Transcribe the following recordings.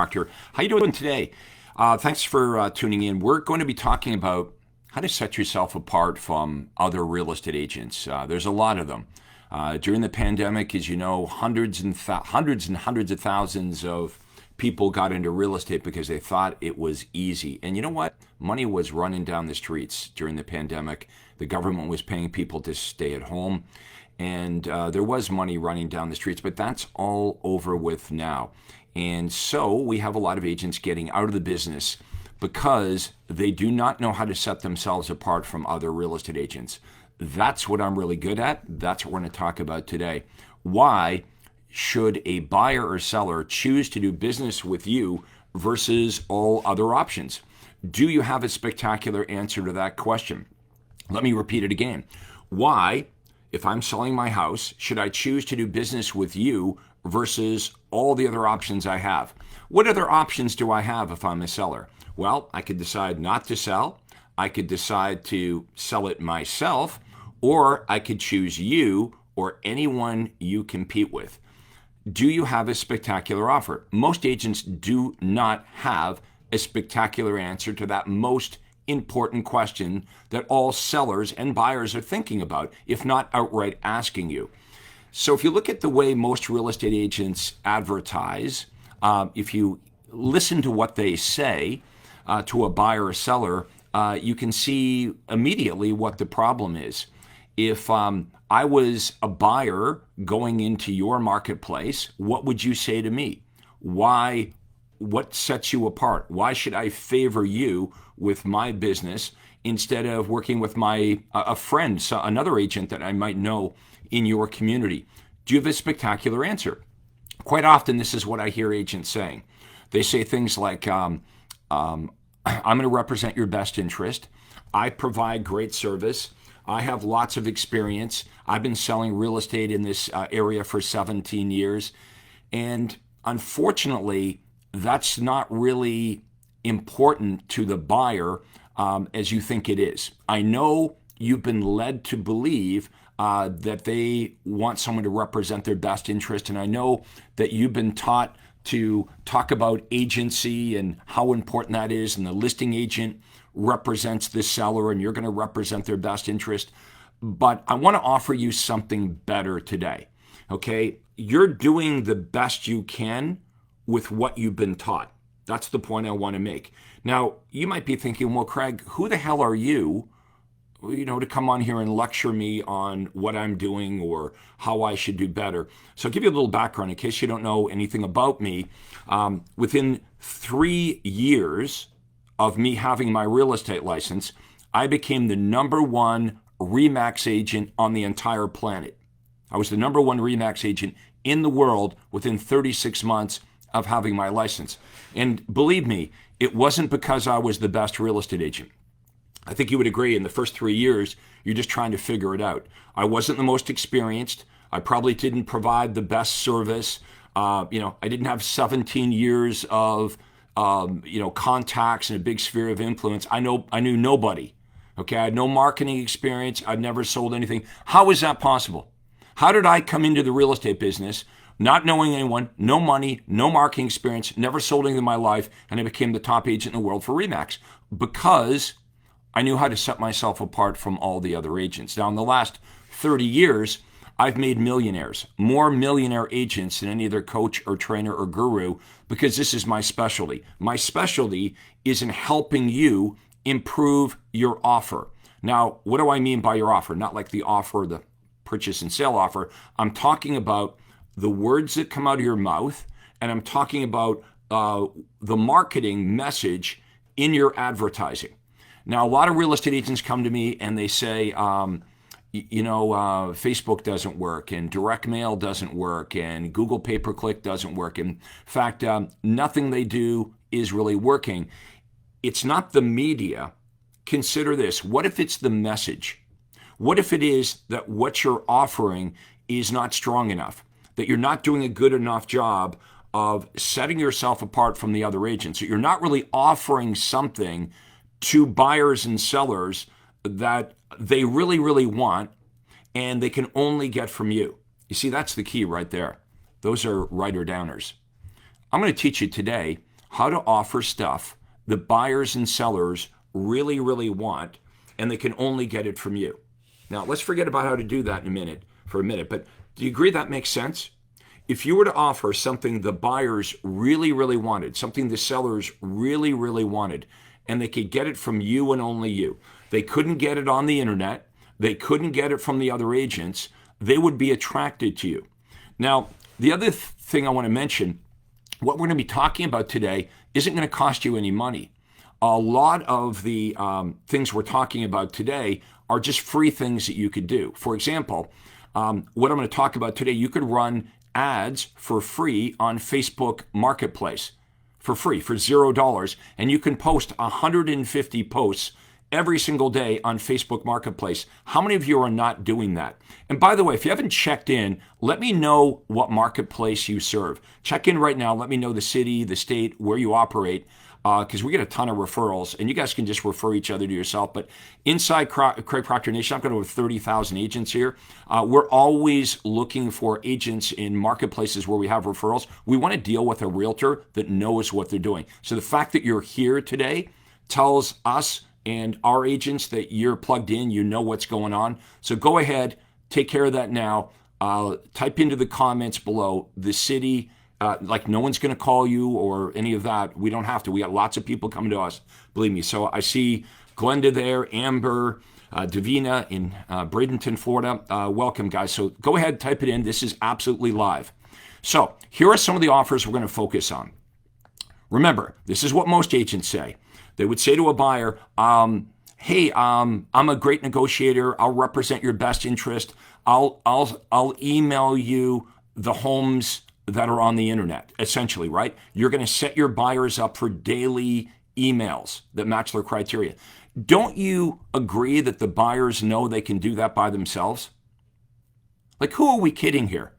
Proctor. How you doing today? Thanks for tuning in. We're going to be talking about how to set yourself apart from other real estate agents. There's a lot of them. During the pandemic, as you know, hundreds and hundreds of thousands of people got into real estate because they thought it was easy. And you know what? Money was running down the streets during the pandemic. The government was paying people to stay at home. And there was money running down the streets, but that's all over with now. And so we have a lot of agents getting out of the business because they do not know how to set themselves apart from other real estate agents. That's what I'm really good at. That's what we're going to talk about today. Why should a buyer or seller choose to do business with you versus all other options? Do you have a spectacular answer to that question? Let me repeat it again. Why, if I'm selling my house, should I choose to do business with you versus all the other options I have? What other options do I have if I'm a seller? Well, I could decide not to sell. I could decide to sell it myself, or I could choose you or anyone you compete with. Do you have a spectacular offer? Most agents do not have a spectacular answer to that most important question that all sellers and buyers are thinking about, if not outright asking you. So if you look at the way most real estate agents advertise, if you listen to what they say to a buyer or seller, you can see immediately what the problem is. If I was a buyer going into your marketplace, what would you say to me? Why? What sets you apart? Why should I favor you with my business instead of working with a friend, so another agent that I might know in your community? Do you have a spectacular answer? Quite often, this is what I hear agents saying. They say things like, I'm going to represent your best interest. I provide great service. I have lots of experience. I've been selling real estate in this area for 17 years. And unfortunately, that's not really important to the buyer as you think it is. I know you've been led to believe that they want someone to represent their best interest, and I know that you've been taught to talk about agency and how important that is, and the listing agent represents the seller and you're going to represent their best interest. But I want to offer you something better today, okay? You're doing the best you can with what you've been taught. That's the point I want to make. Now, you might be thinking, well, Craig, who the hell are you, to come on here and lecture me on what I'm doing or how I should do better? So I'll give you a little background in case you don't know anything about me. Within 3 years of me having my real estate license, I became the #1 RE/MAX agent on the entire planet. I was the #1 RE/MAX agent in the world within 36 months of having my license. And believe me, it wasn't because I was the best real estate agent. I think you would agree in the first 3 years, you're just trying to figure it out. I wasn't the most experienced. I probably didn't provide the best service. I didn't have 17 years of contacts and a big sphere of influence. I knew nobody. Okay, I had no marketing experience. I'd never sold anything. How is that possible? How did I come into the real estate business not knowing anyone, no money, no marketing experience, never sold anything in my life, and I became the top agent in the world for RE/MAX? Because I knew how to set myself apart from all the other agents. Now, in the last 30 years, I've made millionaires, more millionaire agents than any other coach or trainer or guru, because this is my specialty. My specialty is in helping you improve your offer. Now, what do I mean by your offer? Not like the offer, the purchase and sale offer. I'm talking about the words that come out of your mouth, and I'm talking about the marketing message in your advertising. Now, a lot of real estate agents come to me and they say, Facebook doesn't work, and direct mail doesn't work, and Google pay-per-click doesn't work. In fact, nothing they do is really working. It's not the media. Consider this. What if it's the message? What if it is that what you're offering is not strong enough, that you're not doing a good enough job of setting yourself apart from the other agents, that you're not really offering something to buyers and sellers that they really, really want, and they can only get from you? You see, that's the key right there. Those are writer-downers. I'm going to teach you today how to offer stuff that buyers and sellers really, really want, and they can only get it from you. Now, let's forget about how to do that for a minute, but do you agree that makes sense? If you were to offer something the buyers really, really wanted, something the sellers really, really wanted, and they could get it from you and only you, they couldn't get it on the internet, they couldn't get it from the other agents, they would be attracted to you. Now, the other thing I want to mention, what we're going to be talking about today isn't going to cost you any money. A lot of the things we're talking about today are just free things that you could do. For example, what I'm going to talk about today, you could run ads for free on Facebook Marketplace for free, for $0, and you can post 150 posts every single day on Facebook Marketplace. How many of you are not doing that? And by the way, if you haven't checked in, let me know what marketplace you serve. Check in right now. Let me know the city, the state, where you operate, because we get a ton of referrals, and you guys can just refer each other to yourself. But inside Craig Proctor Nation, I've got over 30,000 agents here. We're always looking for agents in marketplaces where we have referrals. We want to deal with a realtor that knows what they're doing. So the fact that you're here today tells us and our agents that you're plugged in, you know what's going on. So go ahead, take care of that now. Type into the comments below the city. Like no one's going to call you or any of that. We don't have to. We got lots of people coming to us, believe me. So I see Glenda there, Amber, Davina in Bradenton, Florida. Welcome, guys. So go ahead, type it in. This is absolutely live. So here are some of the offers we're going to focus on. Remember, this is what most agents say. They would say to a buyer, hey, I'm a great negotiator. I'll represent your best interest. I'll email you the homes that are on the internet, essentially, right? You're going to set your buyers up for daily emails that match their criteria. Don't you agree that the buyers know they can do that by themselves? Like, who are we kidding here?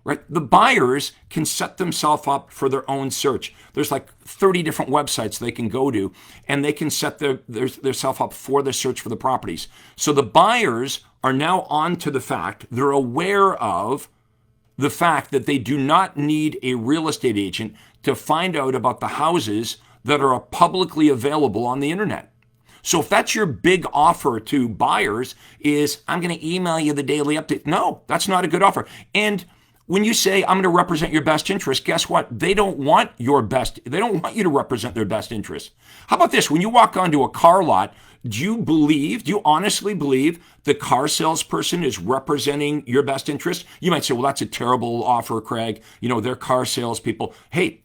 Right? The buyers can set themselves up for their own search. There's like 30 different websites they can go to, and they can set themselves up for the search for the properties. So the buyers are now on to the fact, they're aware of the fact that they do not need a real estate agent to find out about the houses that are publicly available on the internet. So if that's your big offer to buyers is, I'm going to email you the daily update. No, that's not a good offer. And when you say, I'm going to represent your best interest, guess what? They don't want your best. They don't want you to represent their best interest. How about this? When you walk onto a car lot, do you honestly believe the car salesperson is representing your best interest? You might say, well, that's a terrible offer, Craig. You know, they're car salespeople. Hey,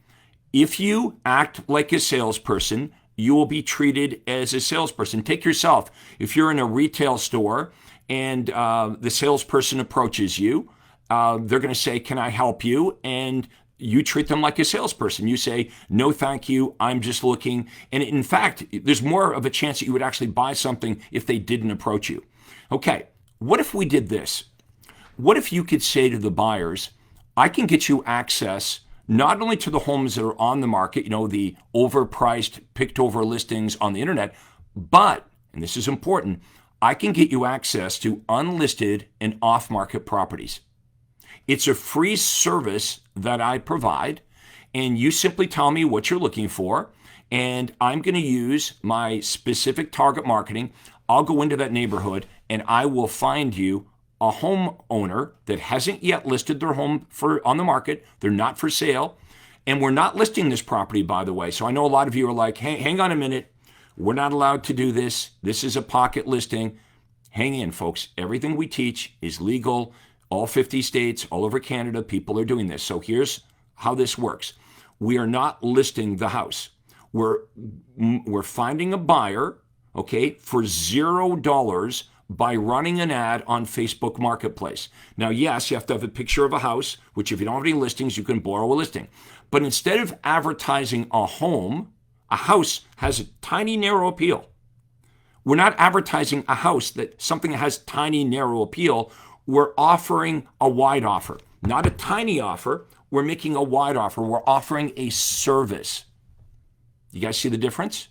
if you act like a salesperson, you will be treated as a salesperson. Take yourself. If you're in a retail store and the salesperson approaches you, they're going to say, can I help you? And you treat them like a salesperson. You say, no, thank you. I'm just looking. And in fact, there's more of a chance that you would actually buy something if they didn't approach you. Okay, what if we did this? What if you could say to the buyers, I can get you access not only to the homes that are on the market, you know, the overpriced, picked over listings on the internet, but, and this is important, I can get you access to unlisted and off-market properties. It's a free service that I provide, and you simply tell me what you're looking for, and I'm going to use my specific target marketing. I'll go into that neighborhood, and I will find you a homeowner that hasn't yet listed their home on the market. They're not for sale, and we're not listing this property, by the way. So I know a lot of you are like, hey, hang on a minute. We're not allowed to do this. This is a pocket listing. Hang in, folks. Everything we teach is legal. All 50 states, all over Canada, people are doing this. So here's how this works. We are not listing the house. We're finding a buyer, okay, for $0 by running an ad on Facebook Marketplace. Now, yes, you have to have a picture of a house, which if you don't have any listings, you can borrow a listing. But instead of advertising a home, a house has a tiny, narrow appeal. We're not advertising a house something that has tiny, narrow appeal. We're offering a wide offer, not a tiny offer. We're making a wide offer. We're offering a service. You guys see the difference?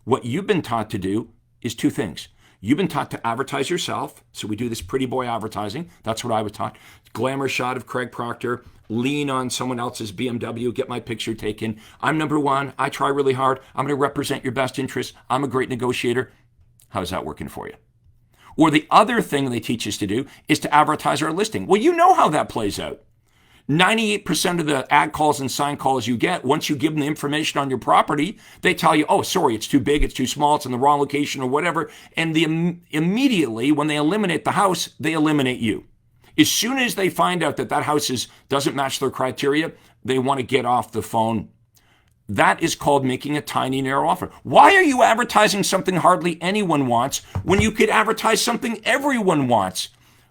What you've been taught to do is two things. You've been taught to advertise yourself. So we do this pretty boy advertising. That's what I was taught. Glamour shot of Craig Proctor, lean on someone else's BMW, get my picture taken. I'm number one. I try really hard. I'm going to represent your best interests. I'm a great negotiator. How's that working for you? Or the other thing they teach us to do is to advertise our listing. Well, you know how that plays out. 98% of the ad calls and sign calls you get, once you give them the information on your property, they tell you, oh, sorry, it's too big, it's too small, it's in the wrong location or whatever. And immediately, when they eliminate the house, they eliminate you. As soon as they find out that that house doesn't match their criteria, they want to get off the phone. That is called making a tiny, narrow offer. Why are you advertising something hardly anyone wants when you could advertise something everyone wants,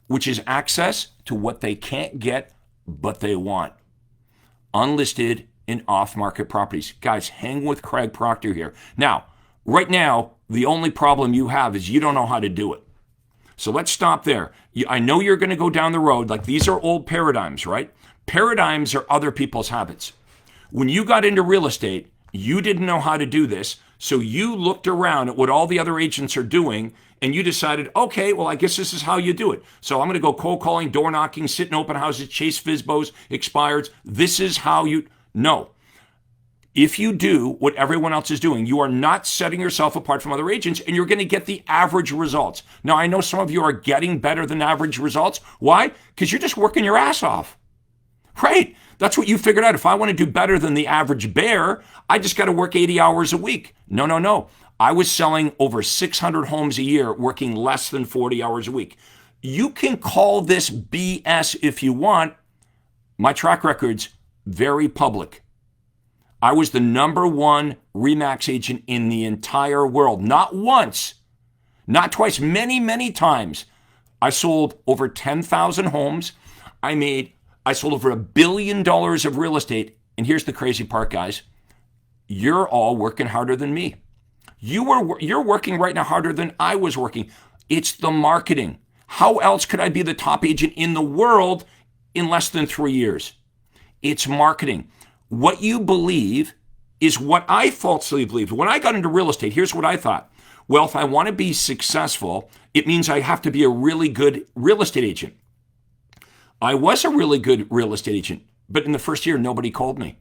which is access to what they can't get but they want? Unlisted and off-market properties. Guys, hang with Craig Proctor here. Now, right now, the only problem you have is you don't know how to do it. So let's stop there. I know you're going to go down the road. Like, these are old paradigms, right? Paradigms are other people's habits. When you got into real estate, you didn't know how to do this. So you looked around at what all the other agents are doing and you decided, okay, well, I guess this is how you do it. So I'm going to go cold calling, door knocking, sit in open houses, chase FSBOs, expireds. This is how you... No. If you do what everyone else is doing, you are not setting yourself apart from other agents and you're going to get the average results. Now, I know some of you are getting better than average results. Why? Because you're just working your ass off. Right? That's what you figured out. If I want to do better than the average bear, I just got to work 80 hours a week. No. I was selling over 600 homes a year, working less than 40 hours a week. You can call this BS if you want. My track record's very public. I was the #1 RE/MAX agent in the entire world. Not once, not twice, many times. I sold over 10,000 homes. I sold over $1 billion of real estate. And here's the crazy part, guys. You're all working harder than me. You're working right now harder than I was working. It's the marketing. How else could I be the top agent in the world in less than 3 years? It's marketing. What you believe is what I falsely believed. When I got into real estate, here's what I thought. Well, if I want to be successful, it means I have to be a really good real estate agent. I was a really good real estate agent, but in the first year, nobody called me.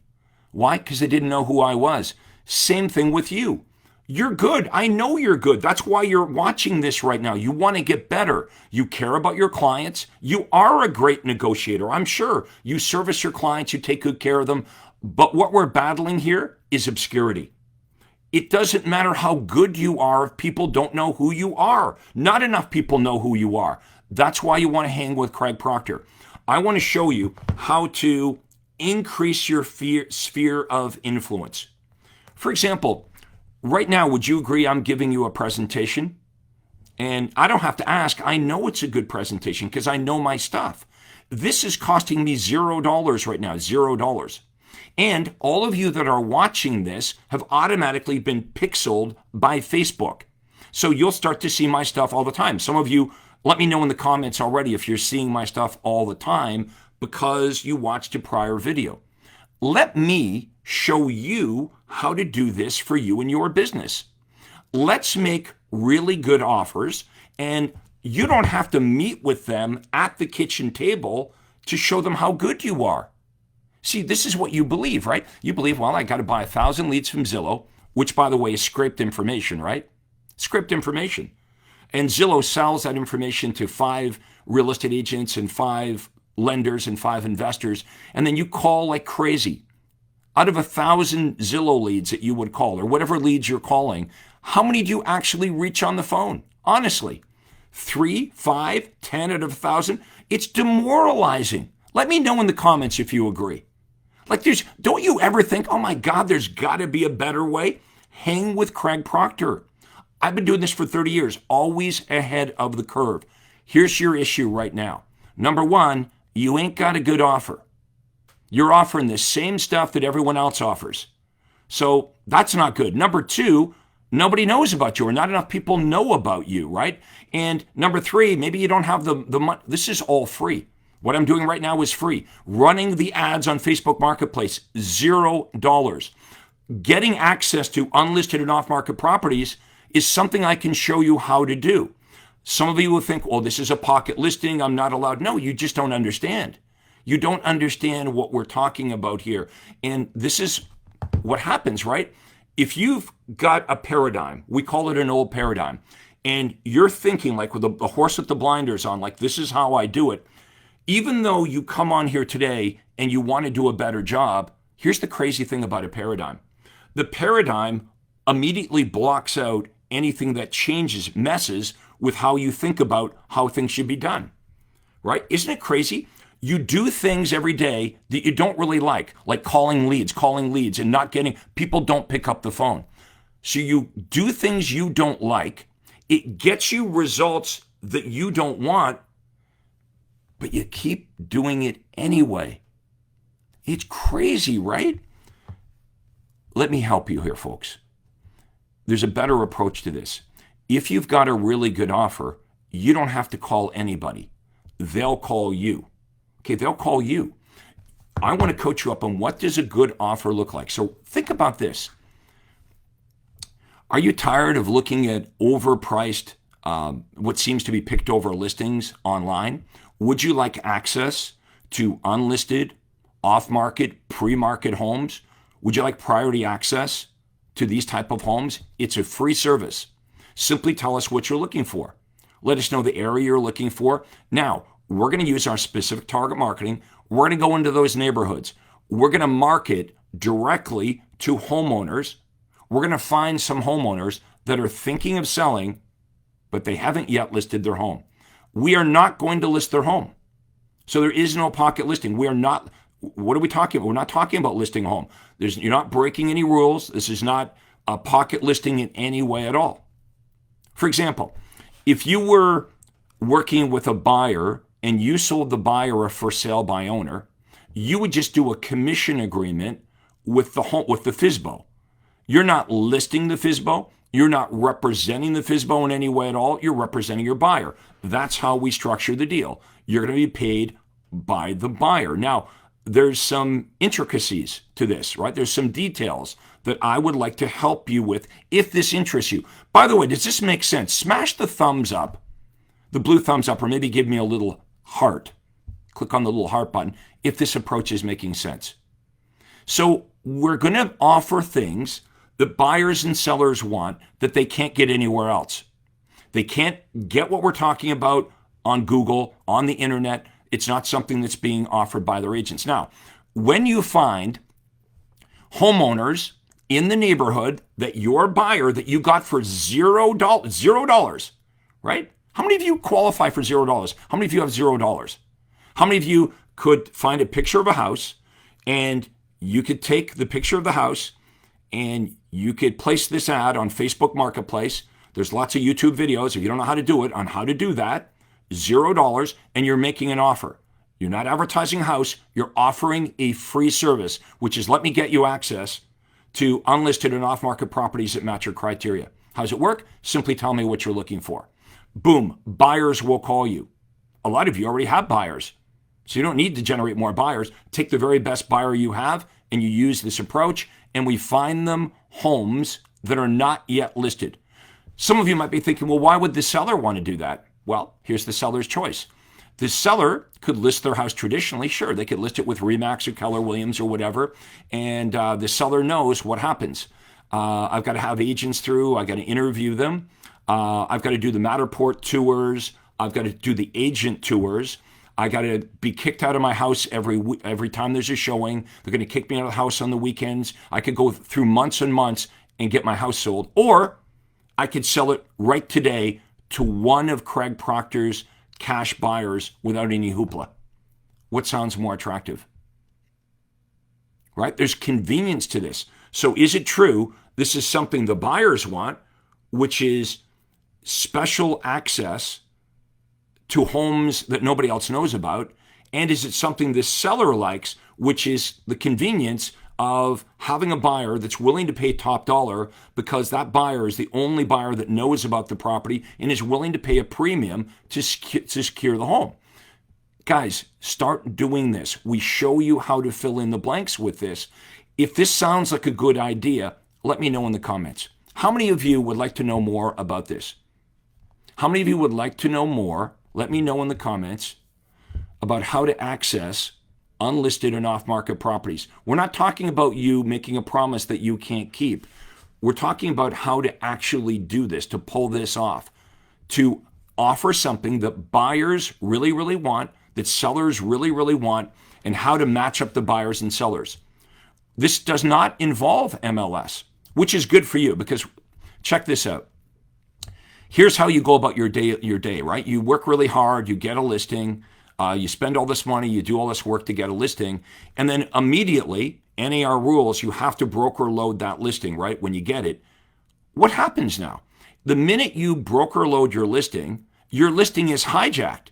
Why? Because they didn't know who I was. Same thing with you. You're good. I know you're good. That's why you're watching this right now. You want to get better. You care about your clients. You are a great negotiator, I'm sure. You service your clients. You take good care of them. But what we're battling here is obscurity. It doesn't matter how good you are if people don't know who you are. Not enough people know who you are. That's why you want to hang with Craig Proctor. I want to show you how to increase your sphere of influence. For example, right now, would you agree I'm giving you a presentation? And I don't have to ask. I know it's a good presentation because I know my stuff. This is costing me $0 right now, $0. And all of you that are watching this have automatically been pixeled by Facebook. So you'll start to see my stuff all the time. Some of you, let me know in the comments already if you're seeing my stuff all the time because you watched a prior video. Let me show you how to do this for you and your business. Let's make really good offers, and you don't have to meet with them at the kitchen table to show them how good you are. See, this is what you believe, right? You believe, well, I got to buy 1,000 leads from Zillow, which, by the way, is scraped information, right? Scraped information. And Zillow sells that information to 5 real estate agents and 5 lenders and 5 investors. And then you call like crazy. Out of 1,000 Zillow leads that you would call, or whatever leads you're calling, how many do you actually reach on the phone? Honestly, 3, 5, 10 out of 1,000? It's demoralizing. Let me know in the comments if you agree. Like don't you ever think, oh my God, there's got to be a better way? Hang with Craig Proctor. I've been doing this for 30 years, always ahead of the curve. Here's your issue right now. Number 1, you ain't got a good offer. You're offering the same stuff that everyone else offers. So that's not good. Number 2, nobody knows about you, or not enough people know about you, right? And number 3, maybe you don't have the money. This is all free. What I'm doing right now is free. Running the ads on Facebook Marketplace, $0. Getting access to unlisted and off-market properties is something I can show you how to do. Some of you will think, well, this is a pocket listing, I'm not allowed. No, you just don't understand. You don't understand what we're talking about here. And this is what happens, right? If you've got a paradigm, we call it an old paradigm, and you're thinking like with the horse with the blinders on, like this is how I do it, even though you come on here today and you want to do a better job, here's the crazy thing about a paradigm. The paradigm immediately blocks out anything that changes, messes with how you think about how things should be done, right? Isn't it crazy? You do things every day that you don't really like calling leads and not getting, people don't pick up the phone. So you do things you don't like. It gets you results that you don't want, but you keep doing it anyway. It's crazy, right? Let me help you here, folks. There's a better approach to this. If you've got a really good offer, you don't have to call anybody. They'll call you. Okay, they'll call you. I want to coach you up on what does a good offer look like. So think about this. Are you tired of looking at overpriced, what seems to be picked over listings online? Would you like access to unlisted, off-market, pre-market homes? Would you like priority access to these type of homes? It's a free service. Simply tell us what you're looking for. Let us know the area you're looking for. Now, we're going to use our specific target marketing. We're going to go into those neighborhoods. We're going to market directly to homeowners. We're going to find some homeowners that are thinking of selling, but they haven't yet listed their home. We are not going to list their home. So there is no pocket listing. We are not, what are we talking about? We're not talking about listing a home. You're not breaking any rules. This is not a pocket listing in any way at all. For example, if you were working with a buyer and you sold the buyer a for sale by owner, you would just do a commission agreement with the home, with the FSBO. You're not listing the FSBO. You're not representing the FSBO in any way at all. You're representing your buyer. That's how we structure the deal. You're going to be paid by the buyer. Now, there's some intricacies to this, right? There's some details that I would like to help you with if this interests you. By the way, does this make sense? Smash the thumbs up, the blue thumbs up, or maybe give me a little heart. Click on the little heart button if this approach is making sense. So we're going to offer things that buyers and sellers want that they can't get anywhere else. They can't get what we're talking about on Google, on the internet. It's not something that's being offered by their agents. Now, when you find homeowners in the neighborhood that your buyer that you got for $0, right? How many of you qualify for $0? How many of you have $0? How many of you could find a picture of a house and you could take the picture of the house and you could place this ad on Facebook Marketplace? There's lots of YouTube videos, if you don't know how to do it, on how to do that. $0, and you're making an offer. You're not advertising a house, you're offering a free service, which is let me get you access to unlisted and off-market properties that match your criteria. How does it work? Simply tell me what you're looking for. Boom, buyers will call you. A lot of you already have buyers, so you don't need to generate more buyers. Take the very best buyer you have, and you use this approach, and we find them homes that are not yet listed. Some of you might be thinking, well, why would the seller want to do that? Well, here's the seller's choice. The seller could list their house traditionally. Sure, they could list it with Remax or Keller Williams or whatever, and the seller knows what happens. I've got to have agents through. I've got to interview them. I've got to do the Matterport tours. I've got to do the agent tours. I got to be kicked out of my house every time there's a showing. They're going to kick me out of the house on the weekends. I could go through months and months and get my house sold, or I could sell it right today to one of Craig Proctor's cash buyers without any hoopla. What sounds more attractive? Right? There's convenience to this. So is it true this is something the buyers want, which is special access to homes that nobody else knows about? And is it something the seller likes, which is the convenience of having a buyer that's willing to pay top dollar because that buyer is the only buyer that knows about the property and is willing to pay a premium to secure the home? Guys, start doing this. We show you how to fill in the blanks with this. If this sounds like a good idea, let me know in the comments. How many of you would like to know more about this? How many of you would like to know more? Let me know in the comments about how to access unlisted and off-market properties. We're not talking about you making a promise that you can't keep. We're talking about how to actually do this, to pull this off, to offer something that buyers really, really want, that sellers really, really want, and how to match up the buyers and sellers. This does not involve MLS, which is good for you because check this out. Here's how you go about your day, right? You work really hard, you get a listing, you spend all this money, you do all this work to get a listing, and then immediately, NAR rules, you have to broker load that listing, right, when you get it. What happens now? The minute you broker load your listing is hijacked,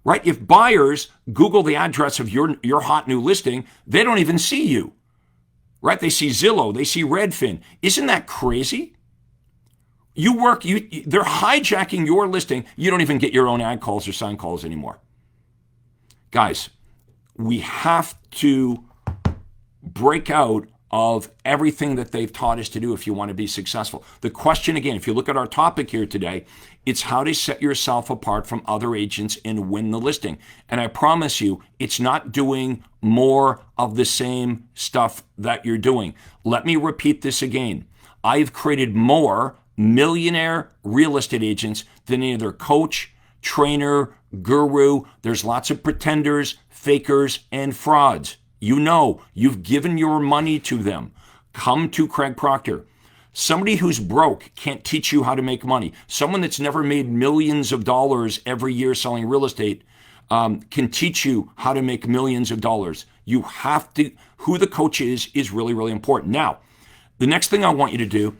right? If buyers Google the address of your hot new listing, they don't even see you, right? They see Zillow, they see Redfin. Isn't that crazy? They're hijacking your listing. You don't even get your own ad calls or sign calls anymore. Guys, we have to break out of everything that they've taught us to do if you want to be successful. The question again, if you look at our topic here today, it's how to set yourself apart from other agents and win the listing. And I promise you, it's not doing more of the same stuff that you're doing. Let me repeat this again. I've created more millionaire real estate agents than any other coach, trainer, guru. There's lots of pretenders, fakers, and frauds. You know, you've given your money to them. Come to Craig Proctor. Somebody who's broke can't teach you how to make money. Someone that's never made millions of dollars every year selling real estate can teach you how to make millions of dollars. You have to, who the coach is really, really important. Now, the next thing I want you to do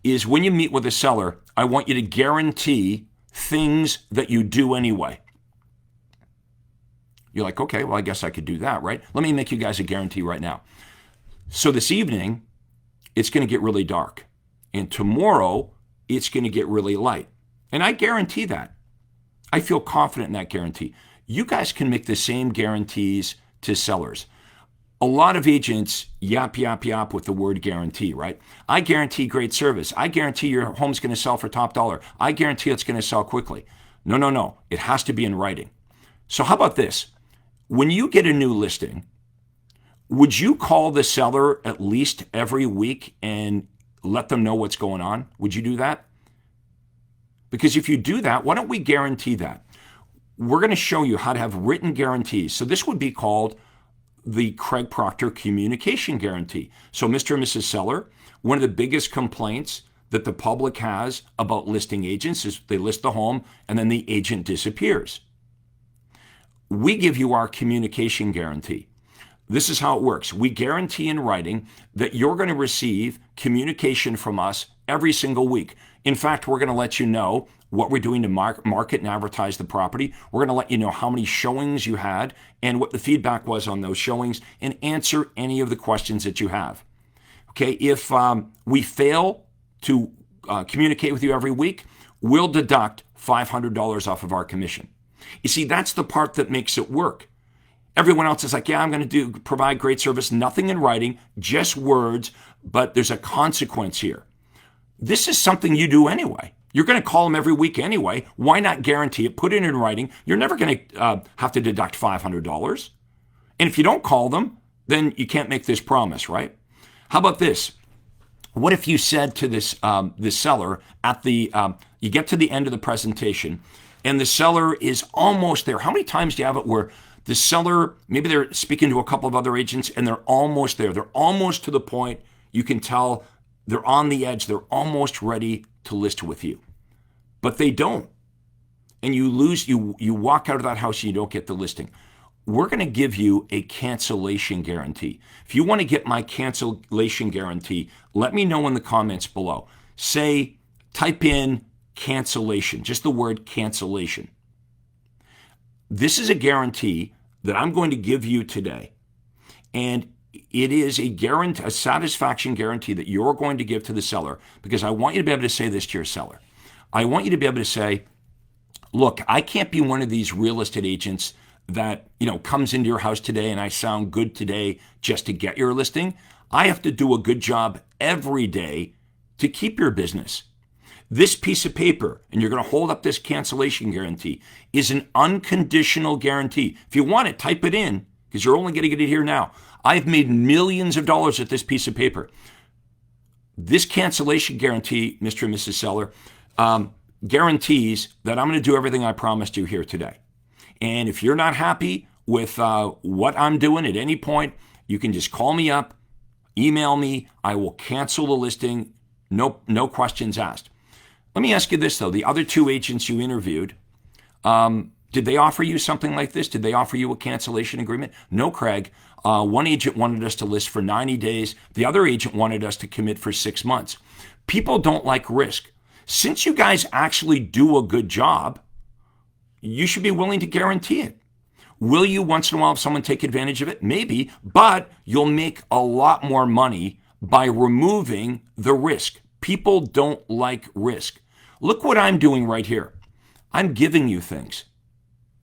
is when you meet with a seller, I want you to guarantee things that you do anyway. You're like, okay, well, I guess I could do that, right? Let me make you guys a guarantee right now. So this evening, it's going to get really dark. And tomorrow, it's going to get really light. And I guarantee that. I feel confident in that guarantee. You guys can make the same guarantees to sellers. A lot of agents yap with the word guarantee, right? I guarantee great service. I guarantee your home's going to sell for top dollar. I guarantee it's going to sell quickly. No. It has to be in writing. So how about this? When you get a new listing, would you call the seller at least every week and let them know what's going on? Would you do that? Because if you do that, why don't we guarantee that? We're going to show you how to have written guarantees. So this would be called the Craig Proctor communication guarantee. So Mr. and Mrs. Seller, one of the biggest complaints that the public has about listing agents is they list the home and then the agent disappears. We give you our communication guarantee. This is how it works. We guarantee in writing that you're going to receive communication from us every single week. In fact, we're going to let you know what we're doing to market and advertise the property. We're going to let you know how many showings you had and what the feedback was on those showings and answer any of the questions that you have. Okay, if we fail to communicate with you every week, we'll deduct $500 off of our commission. You see, that's the part that makes it work. Everyone else is like, yeah, I'm going to provide great service, nothing in writing, just words, but there's a consequence here. This is something you do anyway. You're going to call them every week anyway. Why not guarantee it? Put it in writing. You're never going to have to deduct $500. And if you don't call them, then you can't make this promise, right? How about this? What if you said to this seller at the, you get to the end of the presentation and the seller is almost there. How many times do you have it where the seller, maybe they're speaking to a couple of other agents and they're almost there. They're almost to the point you can tell they're on the edge. They're almost ready to list with you, but they don't. And you lose, you walk out of that house and you don't get the listing. We're going to give you a cancellation guarantee. If you want to get my cancellation guarantee, let me know in the comments below. Type in cancellation, just the word cancellation. This is a guarantee that I'm going to give you today. And it is a satisfaction guarantee that you're going to give to the seller, because I want you to be able to say this to your seller. I want you to be able to say, look, I can't be one of these real estate agents that, comes into your house today and I sound good today just to get your listing. I have to do a good job every day to keep your business. This piece of paper, and you're going to hold up this cancellation guarantee, is an unconditional guarantee. If you want it, type it in, because you're only going to get it here now. I've made millions of dollars with this piece of paper. This cancellation guarantee, Mr. and Mrs. Seller, guarantees that I'm going to do everything I promised you here today. And if you're not happy with what I'm doing at any point, you can just call me up, email me. I will cancel the listing. No questions asked. Let me ask you this, though. The other two agents you interviewed, did they offer you something like this? Did they offer you a cancellation agreement? No, Craig. One agent wanted us to list for 90 days. The other agent wanted us to commit for 6 months. People don't like risk. Since you guys actually do a good job, you should be willing to guarantee it. Will you once in a while have someone take advantage of it? Maybe, but you'll make a lot more money by removing the risk. People don't like risk. Look what I'm doing right here. I'm giving you things.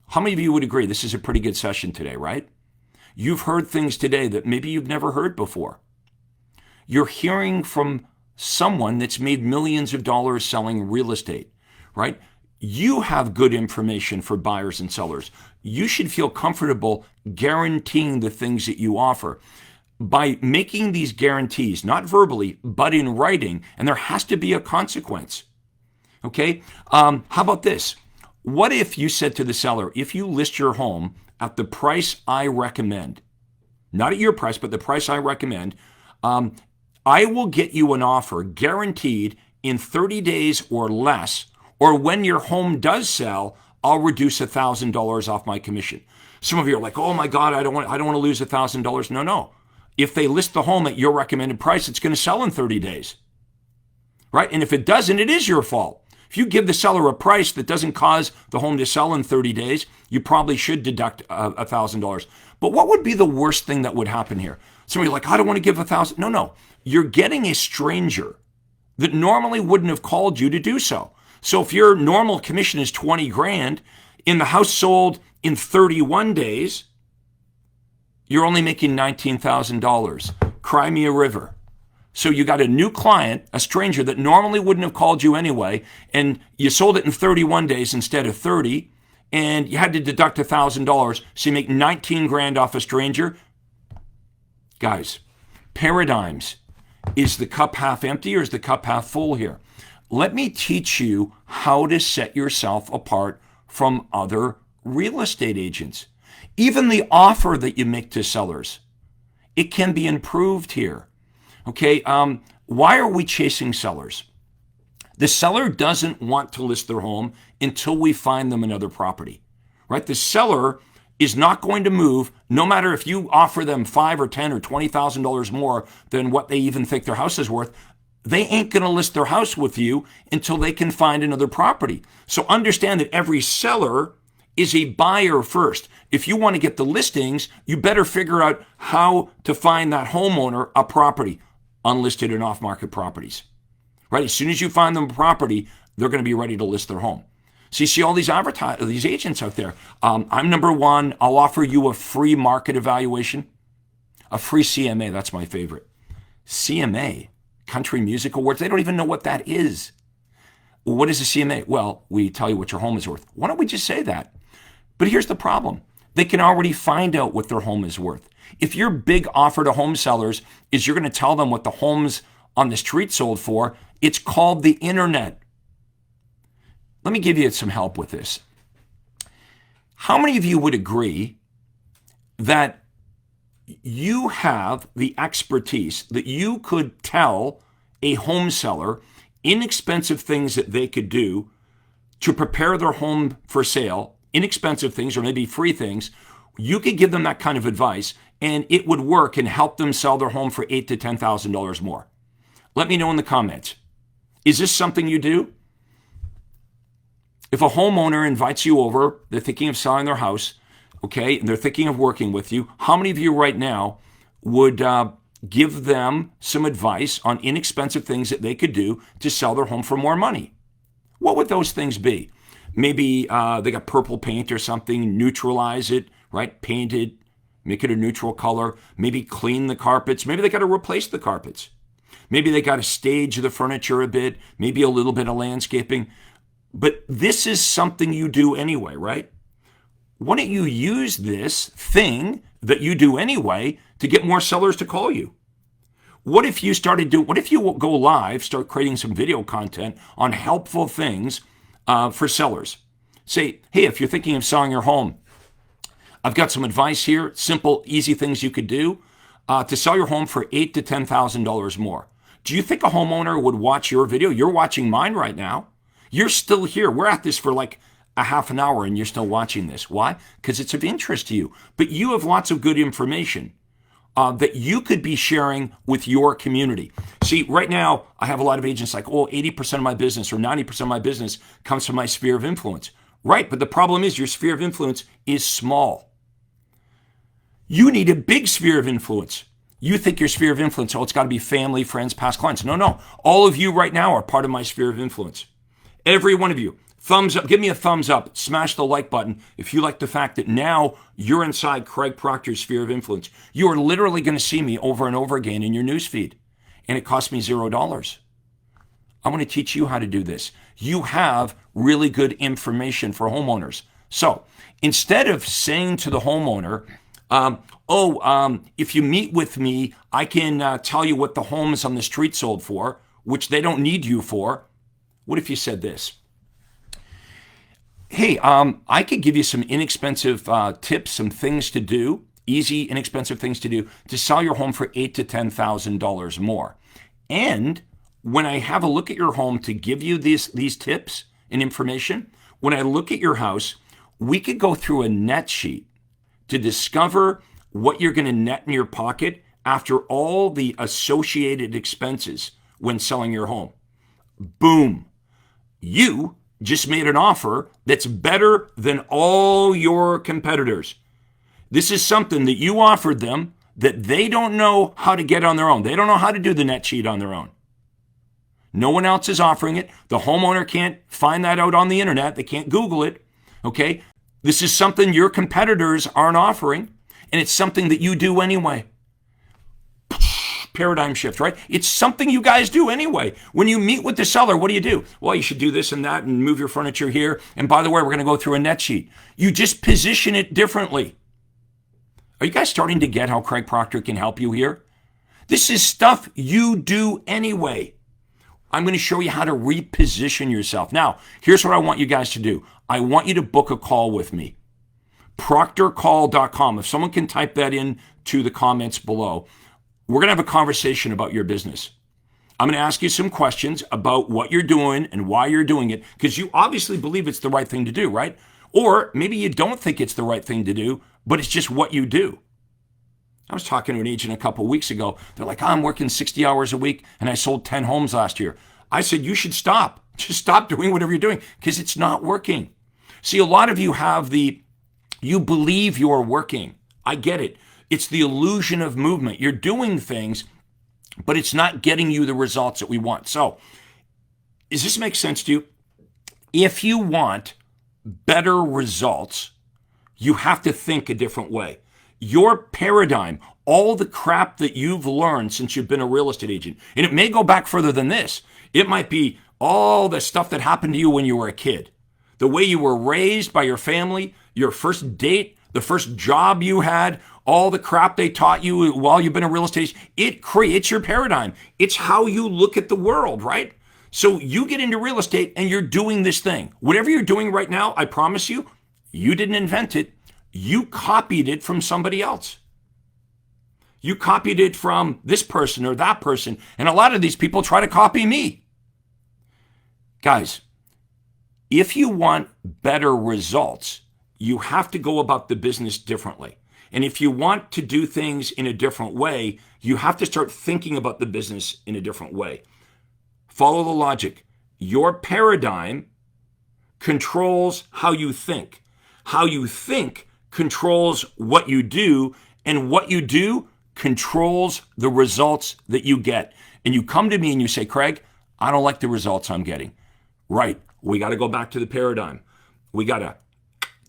How many of you would agree this is a pretty good session today, right? You've heard things today that maybe you've never heard before. You're hearing from someone that's made millions of dollars selling real estate, right? You have good information for buyers and sellers. You should feel comfortable guaranteeing the things that you offer by making these guarantees, not verbally, but in writing, and there has to be a consequence. Okay? How about this? What if you said to the seller, if you list your home at the price I recommend, not at your price, but the price I recommend, I will get you an offer guaranteed in 30 days or less, or when your home does sell, I'll reduce $1,000 off my commission. Some of you are like, oh my God, I don't want to lose $1,000. No. If they list the home at your recommended price, it's going to sell in 30 days, right? And if it doesn't, it is your fault. If you give the seller a price that doesn't cause the home to sell in 30 days, you probably should deduct $1,000. But what would be the worst thing that would happen here? Somebody's like, I don't want to give $1,000. No. You're getting a stranger that normally wouldn't have called you to do so. So if your normal commission is 20 grand, in the house sold in 31 days, you're only making $19,000. Cry me a river. So you got a new client, a stranger that normally wouldn't have called you anyway, and you sold it in 31 days instead of 30, and you had to deduct $1,000, so you make 19 grand off a stranger. Guys, paradigms. Is the cup half empty or is the cup half full here? Let me teach you how to set yourself apart from other real estate agents. Even the offer that you make to sellers, it can be improved here. Okay, why are we chasing sellers? The seller doesn't want to list their home until we find them another property, right? The seller is not going to move, no matter if you offer them $5 or $10 or $20,000 more than what they even think their house is worth. They ain't going to list their house with you until they can find another property. So understand that every seller is a buyer first. If you want to get the listings, you better figure out how to find that homeowner a property, unlisted and off-market properties, right? As soon as you find them a property, they're going to be ready to list their home. So you see all these these agents out there. I'm number one. I'll offer you a free market evaluation, a free CMA. That's my favorite. CMA, Country Music Awards. They don't even know what that is. What is a CMA? Well, we tell you what your home is worth. Why don't we just say that? But here's the problem. They can already find out what their home is worth. If your big offer to home sellers is you're going to tell them what the homes on the street sold for, it's called the internet. Let me give you some help with this. How many of you would agree that you have the expertise that you could tell a home seller inexpensive things that they could do to prepare their home for sale, inexpensive things or maybe free things? You could give them that kind of advice and it would work and help them sell their home for $8,000 to $10,000 more. Let me know in the comments. Is this something you do? If a homeowner invites you over, they're thinking of selling their house, okay, and they're thinking of working with you, how many of you right now would give them some advice on inexpensive things that they could do to sell their home for more money? What would those things be? Maybe they got purple paint or something, neutralize it, right? Paint it, make it a neutral color, maybe clean the carpets, maybe they got to replace the carpets. Maybe they got to stage the furniture a bit, maybe a little bit of landscaping. But this is something you do anyway, right? Why don't you use this thing that you do anyway to get more sellers to call you? What if you go live, start creating some video content on helpful things for sellers? Say, hey, if you're thinking of selling your home, I've got some advice here, simple, easy things you could do to sell your home for $8,000 to $10,000 more. Do you think a homeowner would watch your video? You're watching mine right now. You're still here. We're at this for like a half an hour and you're still watching this. Why? Because it's of interest to you. But you have lots of good information that you could be sharing with your community. See, right now, I have a lot of agents like, 80% of my business or 90% of my business comes from my sphere of influence. Right, but the problem is your sphere of influence is small. You need a big sphere of influence. You think your sphere of influence, it's got to be family, friends, past clients. No. All of you right now are part of my sphere of influence. Every one of you. Thumbs up. Give me a thumbs up. Smash the like button if you like the fact that now you're inside Craig Proctor's sphere of influence. You are literally going to see me over and over again in your newsfeed. And it costs me $0. I want to teach you how to do this. You have really good information for homeowners. So instead of saying to the homeowner, if you meet with me, I can tell you what the homes on the street sold for, which they don't need you for. What if you said this? Hey, I could give you some inexpensive tips, some things to do, easy, inexpensive things to do to sell your home for $8,000 to $10,000 more. And when I have a look at your home to give you these tips and information, when I look at your house, we could go through a net sheet to discover what you're going to net in your pocket after all the associated expenses when selling your home. Boom. You just made an offer that's better than all your competitors. This is something that you offered them that they don't know how to get on their own. They don't know how to do the net sheet on their own. No one else is offering it. The homeowner can't find that out on the internet. They can't Google it. Okay? This is something your competitors aren't offering, and it's something that you do anyway. Paradigm shift, right? It's something you guys do anyway. When you meet with the seller, what do? Well, you should do this and that and move your furniture here. And by the way, we're going to go through a net sheet. You just position it differently. Are you guys starting to get how Craig Proctor can help you here? This is stuff you do anyway. I'm going to show you how to reposition yourself. Now, here's what I want you guys to do. I want you to book a call with me. proctorcall.com. If someone can type that in to the comments below, we're going to have a conversation about your business. I'm going to ask you some questions about what you're doing and why you're doing it, because you obviously believe it's the right thing to do, right? Or maybe you don't think it's the right thing to do, but it's just what you do. I was talking to an agent a couple of weeks ago. They're like, I'm working 60 hours a week and I sold 10 homes last year. I said, you should stop. Just stop doing whatever you're doing because it's not working. See, a lot of you you believe you're working. I get it. It's the illusion of movement. You're doing things, but it's not getting you the results that we want. So, does this make sense to you? If you want better results, you have to think a different way. Your paradigm, all the crap that you've learned since you've been a real estate agent, and it may go back further than this. It might be all the stuff that happened to you when you were a kid, the way you were raised by your family, your first date, the first job you had, all the crap they taught you while you've been a real estate agent. It creates your paradigm. It's how you look at the world, right? So you get into real estate and you're doing this thing. Whatever you're doing right now, I promise you, you didn't invent it. You copied it from somebody else. You copied it from this person or that person. And a lot of these people try to copy me. Guys, if you want better results, you have to go about the business differently. And if you want to do things in a different way, you have to start thinking about the business in a different way. Follow the logic. Your paradigm controls how you think. How you think controls what you do, and what you do controls the results that you get. And you come to me and you say, Craig, I don't like the results I'm getting. Right. We got to go back to the paradigm. We got to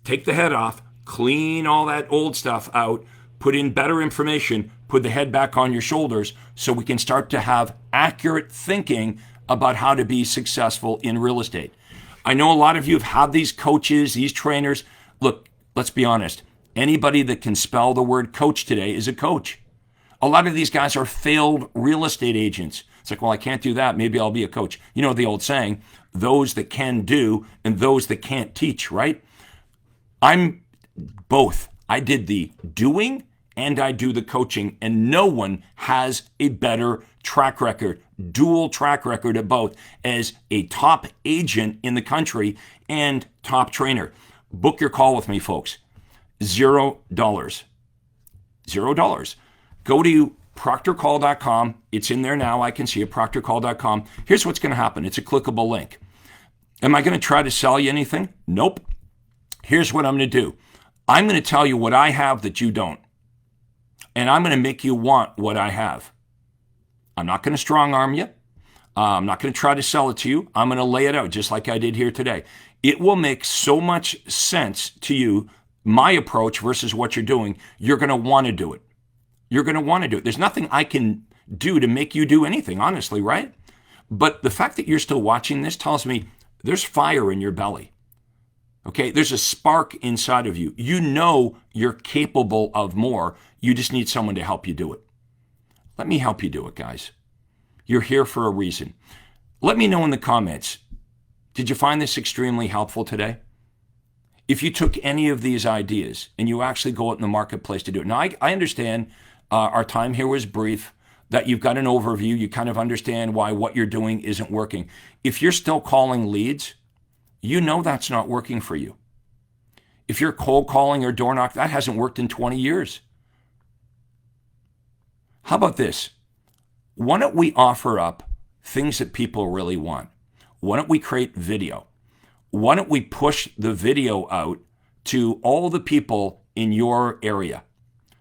take the head off, clean all that old stuff out, put in better information, put the head back on your shoulders so we can start to have accurate thinking about how to be successful in real estate. I know a lot of you have had these coaches, these trainers. Look, let's be honest. Anybody that can spell the word coach today is a coach. A lot of these guys are failed real estate agents. It's like, well, I can't do that. Maybe I'll be a coach. You know the old saying, those that can do and those that can't teach, right? I'm both. I did the doing and I do the coaching, and no one has a better track record, dual track record of both as a top agent in the country and top trainer. Book your call with me, folks. $0. $0. Go to proctorcall.com. It's in there now. I can see it, proctorcall.com. Here's what's going to happen. It's a clickable link. Am I going to try to sell you anything? Nope. Here's what I'm going to do. I'm going to tell you what I have that you don't. And I'm going to make you want what I have. I'm not going to strong arm you. I'm not going to try to sell it to you. I'm going to lay it out just like I did here today. It will make so much sense to you, my approach versus what you're doing. You're going to want to do it. You're going to want to do it. There's nothing I can do to make you do anything, honestly, right? But the fact that you're still watching this tells me there's fire in your belly. Okay, there's a spark inside of you. You know you're capable of more. You just need someone to help you do it. Let me help you do it, guys. You're here for a reason. Let me know in the comments, did you find this extremely helpful today? If you took any of these ideas and you actually go out in the marketplace to do it. Now, I understand our time here was brief, that you've got an overview. You kind of understand why what you're doing isn't working. If you're still calling leads, you know that's not working for you. If you're cold calling or door knock, that hasn't worked in 20 years. How about this? Why don't we offer up things that people really want? Why don't we create video? Why don't we push the video out to all the people in your area?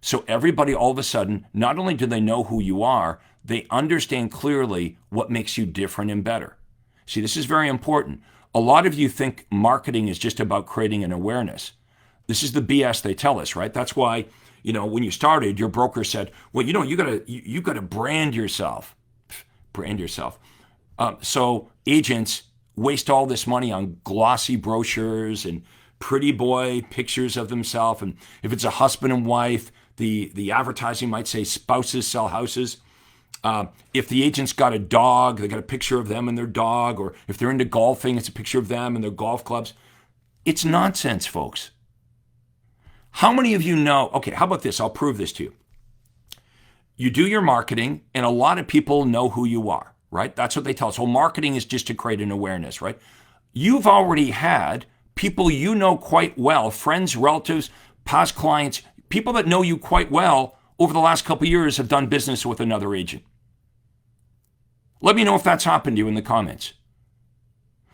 So everybody all of a sudden, not only do they know who you are, they understand clearly what makes you different and better. See, this is very important. A lot of you think marketing is just about creating an awareness. This is the BS they tell us, right? That's why, when you started, your broker said, well, you gotta brand yourself. Brand yourself. So agents waste all this money on glossy brochures and pretty boy pictures of themselves. And if it's a husband and wife, the advertising might say spouses sell houses. If the agent's got a dog, they got a picture of them and their dog, or if they're into golfing, it's a picture of them and their golf clubs. It's nonsense, folks. How many of you know, okay, how about this? I'll prove this to you. You do your marketing and a lot of people know who you are, right? That's what they tell us. Well, marketing is just to create an awareness, right? You've already had people you know quite well, friends, relatives, past clients, people that know you quite well over the last couple of years have done business with another agent. Let me know if that's happened to you in the comments.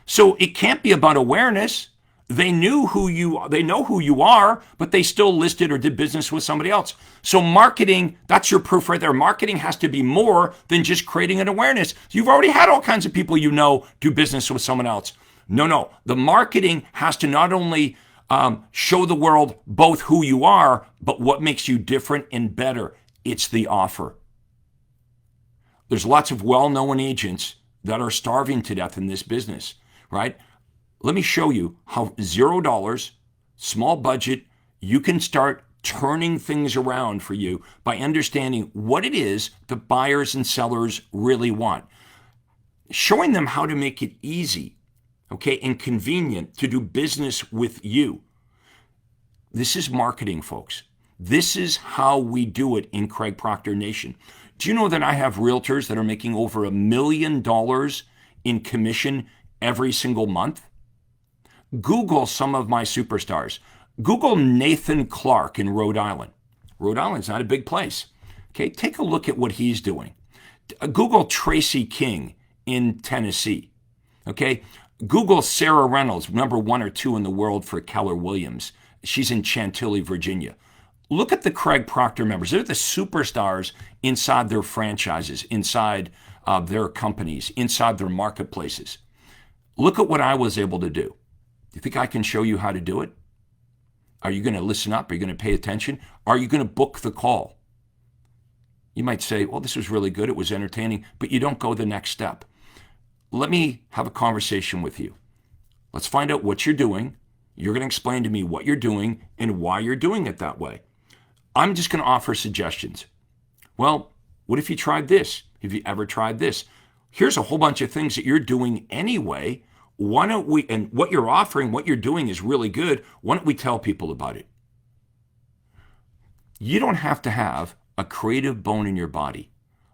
So it can't be about awareness. They know who you are, but they still listed or did business with somebody else. So marketing, that's your proof right there. Marketing has to be more than just creating an awareness. You've already had all kinds of people do business with someone else. No. The marketing has to not only show the world both who you are, but what makes you different and better. It's the offer. There's lots of well-known agents that are starving to death in this business, right? Let me show you how $0, small budget, you can start turning things around for you by understanding what it is that buyers and sellers really want. Showing them how to make it easy, okay, and convenient to do business with you. This is marketing, folks. This is how we do it in Craig Proctor Nation. Do you know that I have realtors that are making over $1 million in commission every single month? Google some of my superstars. Google Nathan Clark in Rhode Island. Rhode Island's not a big place. Okay, take a look at what he's doing. Google Tracy King in Tennessee. Okay, Google Sarah Reynolds, number 1 or 2 in the world for Keller Williams. She's in Chantilly, Virginia. Look at the Craig Proctor members. They're the superstars inside their franchises, inside their companies, inside their marketplaces. Look at what I was able to do. Do you think I can show you how to do it? Are you going to listen up? Are you going to pay attention? Are you going to book the call? You might say, well, this was really good, it was entertaining, but you don't go the next step. Let me have a conversation with you. Let's find out what you're doing. You're going to explain to me what you're doing and why you're doing it that way. I'm just going to offer suggestions. Well, what if you tried this? Have you ever tried this? Here's a whole bunch of things that you're doing anyway. Why don't we, and what you're offering, what you're doing is really good. Why don't we tell people about it? You don't have to have a creative bone in your body.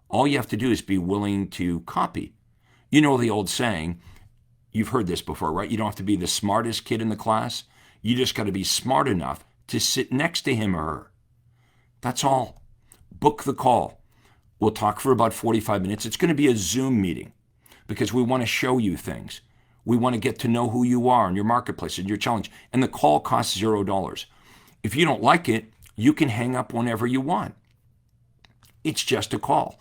All you have to do is be willing to copy. You know the old saying, you've heard this before, right? You don't have to be the smartest kid in the class. You just got to be smart enough to sit next to him or her. That's all. Book the call. We'll talk for about 45 minutes. It's going to be a Zoom meeting because we want to show you things. We want to get to know who you are in your marketplace and your challenge. And the call costs $0. If you don't like it, you can hang up whenever you want. It's just a call.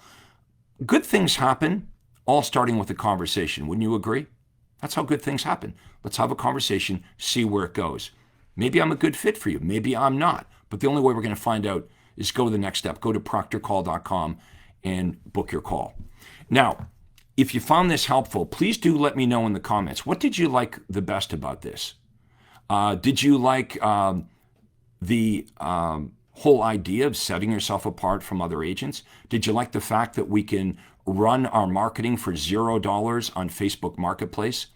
Good things happen, all starting with a conversation. Wouldn't you agree? That's how good things happen. Let's have a conversation, see where it goes. Maybe I'm a good fit for you. Maybe I'm not. But the only way we're going to find out is go to the next step. Go to proctorcall.com and book your call. Now, if you found this helpful, please do let me know in the comments. What did you like the best about this? Did you like the whole idea of setting yourself apart from other agents? Did you like the fact that we can run our marketing for $0 on Facebook Marketplace?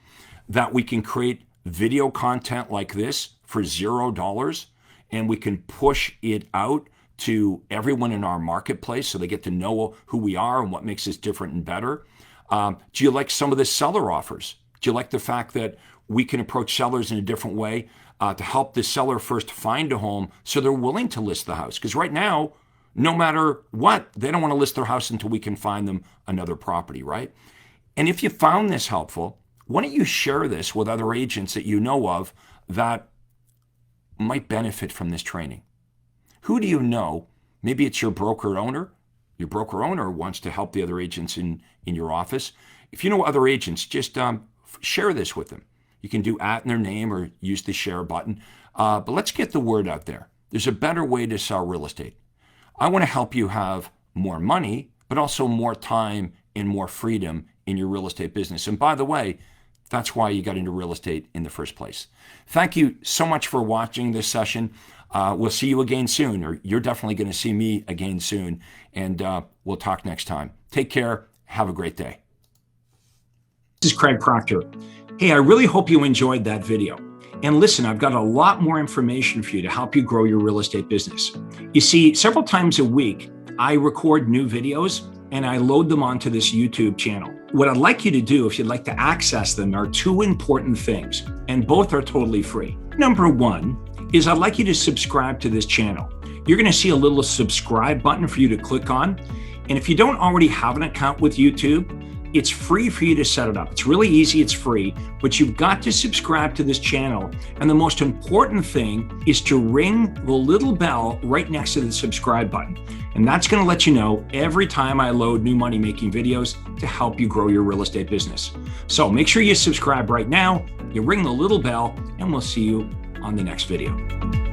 That we can create video content like this for $0 and we can push it out to everyone in our marketplace so they get to know who we are and what makes us different and better? Do you like some of the seller offers? Do you like the fact that we can approach sellers in a different way to help the seller first find a home so they're willing to list the house? Because right now, no matter what, they don't want to list their house until we can find them another property, right? And if you found this helpful, why don't you share this with other agents that you know of that might benefit from this training? Who do you know? Maybe it's your broker owner. Your broker owner wants to help the other agents in your office. If you know other agents, just share this with them. You can do @ in their name or use the share button. But let's get the word out there. There's a better way to sell real estate. I want to help you have more money, but also more time and more freedom in your real estate business. And by the way, that's why you got into real estate in the first place. Thank you so much for watching this session. We'll see you again soon, or you're definitely going to see me again soon. And we'll talk next time. Take care. Have a great day. This is Craig Proctor. Hey, I really hope you enjoyed that video. And listen, I've got a lot more information for you to help you grow your real estate business. You see, several times a week, I record new videos and I load them onto this YouTube channel. What I'd like you to do, if you'd like to access them, are two important things, and both are totally free. Number one is I'd like you to subscribe to this channel. You're going to see a little subscribe button for you to click on. And if you don't already have an account with YouTube, it's free for you to set it up. It's really easy, it's free, but you've got to subscribe to this channel. And the most important thing is to ring the little bell right next to the subscribe button. And that's going to let you know every time I load new money-making videos to help you grow your real estate business. So make sure you subscribe right now, you ring the little bell, and we'll see you on the next video.